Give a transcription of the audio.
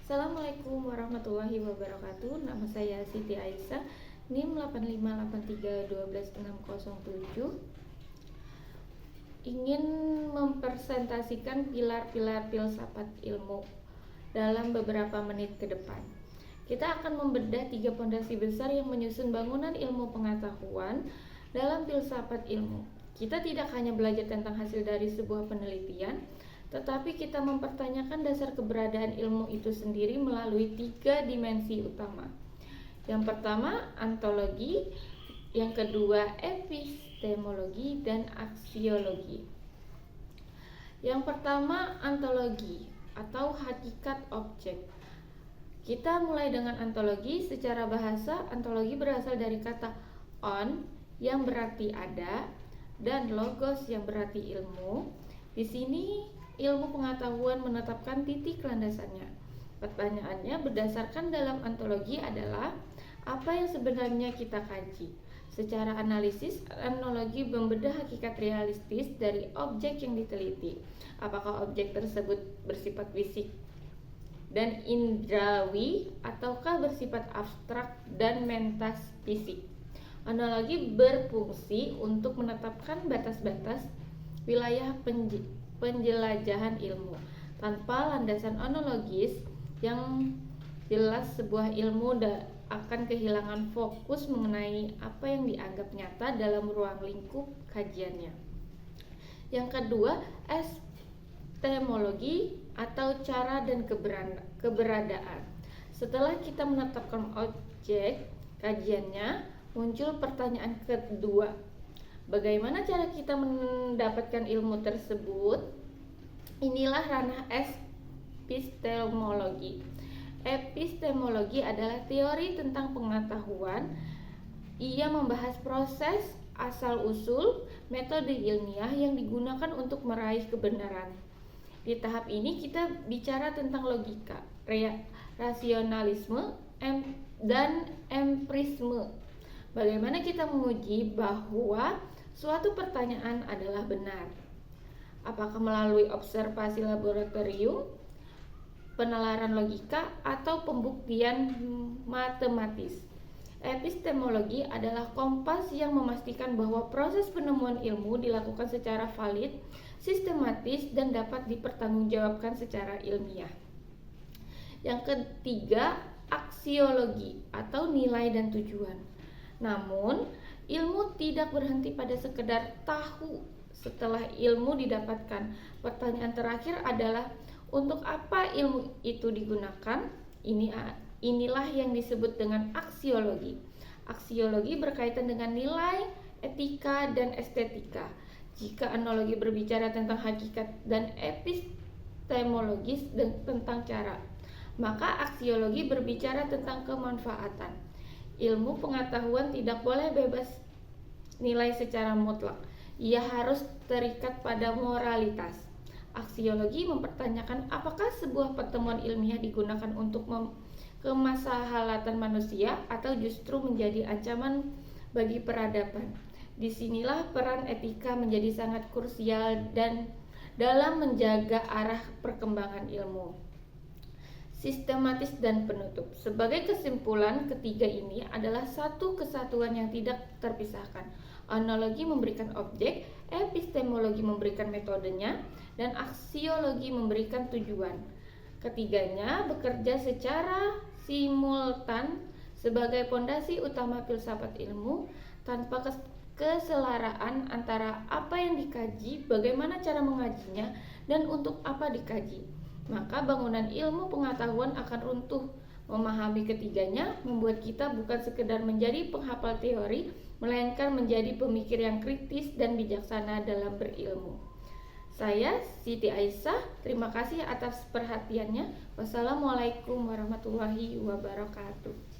Assalamualaikum warahmatullahi wabarakatuh. Nama saya Siti Aisyah, NIM 8583121607. Ingin mempresentasikan pilar-pilar filsafat ilmu dalam beberapa menit ke depan. Kita akan membedah 3 fondasi besar yang menyusun bangunan ilmu pengetahuan dalam filsafat ilmu. Kita tidak hanya belajar tentang hasil dari sebuah penelitian, tetapi kita mempertanyakan dasar keberadaan ilmu itu sendiri melalui 3 dimensi utama. Yang pertama, ontologi, yang kedua, epistemologi, dan aksiologi. Yang pertama, ontologi atau hakikat objek. Kita mulai dengan ontologi. Secara bahasa, ontologi berasal dari kata on yang berarti ada dan logos yang berarti ilmu. Di sini ilmu pengetahuan menetapkan titik landasannya. Pertanyaannya berdasarkan dalam ontologi adalah apa yang sebenarnya kita kaji. Secara analisis, ontologi membedah hakikat realistis dari objek yang diteliti. Apakah objek tersebut bersifat fisik dan indrawi ataukah bersifat abstrak dan metafisik. Ontologi berfungsi untuk menetapkan batas-batas wilayah penjelajahan ilmu. Tanpa landasan ontologis yang jelas, sebuah ilmu akan kehilangan fokus mengenai apa yang dianggap nyata dalam ruang lingkup kajiannya. Yang kedua, epistemologi atau cara dan keberadaan. Setelah kita menetapkan objek kajiannya, muncul pertanyaan kedua. Bagaimana cara kita mendapatkan ilmu tersebut? Inilah ranah epistemologi. Epistemologi adalah teori tentang pengetahuan. Ia membahas proses, asal-usul, metode ilmiah yang digunakan untuk meraih kebenaran. Di tahap ini kita bicara tentang logika, rasionalisme, dan empirisme. Bagaimana kita menguji bahwa suatu pertanyaan adalah benar? Apakah melalui observasi laboratorium, penalaran logika, atau pembuktian matematis? Epistemologi adalah kompas yang memastikan bahwa proses penemuan ilmu dilakukan secara valid, sistematis, dan dapat dipertanggungjawabkan secara ilmiah. Yang ketiga, aksiologi atau nilai dan tujuan. Namun, ilmu tidak berhenti pada sekedar tahu. Setelah ilmu didapatkan, pertanyaan terakhir adalah untuk apa ilmu itu digunakan? Inilah yang disebut dengan aksiologi. Aksiologi berkaitan dengan nilai, etika, dan estetika. Jika ontologi berbicara tentang hakikat dan epistemologis tentang cara, maka aksiologi berbicara tentang kemanfaatan. Ilmu pengetahuan tidak boleh bebas nilai secara mutlak. Ia harus terikat pada moralitas. Aksiologi mempertanyakan apakah sebuah pertemuan ilmiah digunakan untuk kemaslahatan manusia atau justru menjadi ancaman bagi peradaban. Disinilah peran etika menjadi sangat krusial dan dalam menjaga arah perkembangan ilmu. Sistematis dan penutup. Sebagai kesimpulan, ketiga ini adalah satu kesatuan yang tidak terpisahkan. Ontologi memberikan objek, epistemologi memberikan metodenya, dan aksiologi memberikan tujuan. Ketiganya bekerja secara simultan sebagai fondasi utama filsafat ilmu. Tanpa keselaraan antara apa yang dikaji, bagaimana cara mengajinya, dan untuk apa dikaji, maka bangunan ilmu pengetahuan akan runtuh. Memahami ketiganya membuat kita bukan sekedar menjadi penghafal teori, melainkan menjadi pemikir yang kritis dan bijaksana dalam berilmu. Saya Siti Aisyah, terima kasih atas perhatiannya. Wassalamualaikum warahmatullahi wabarakatuh.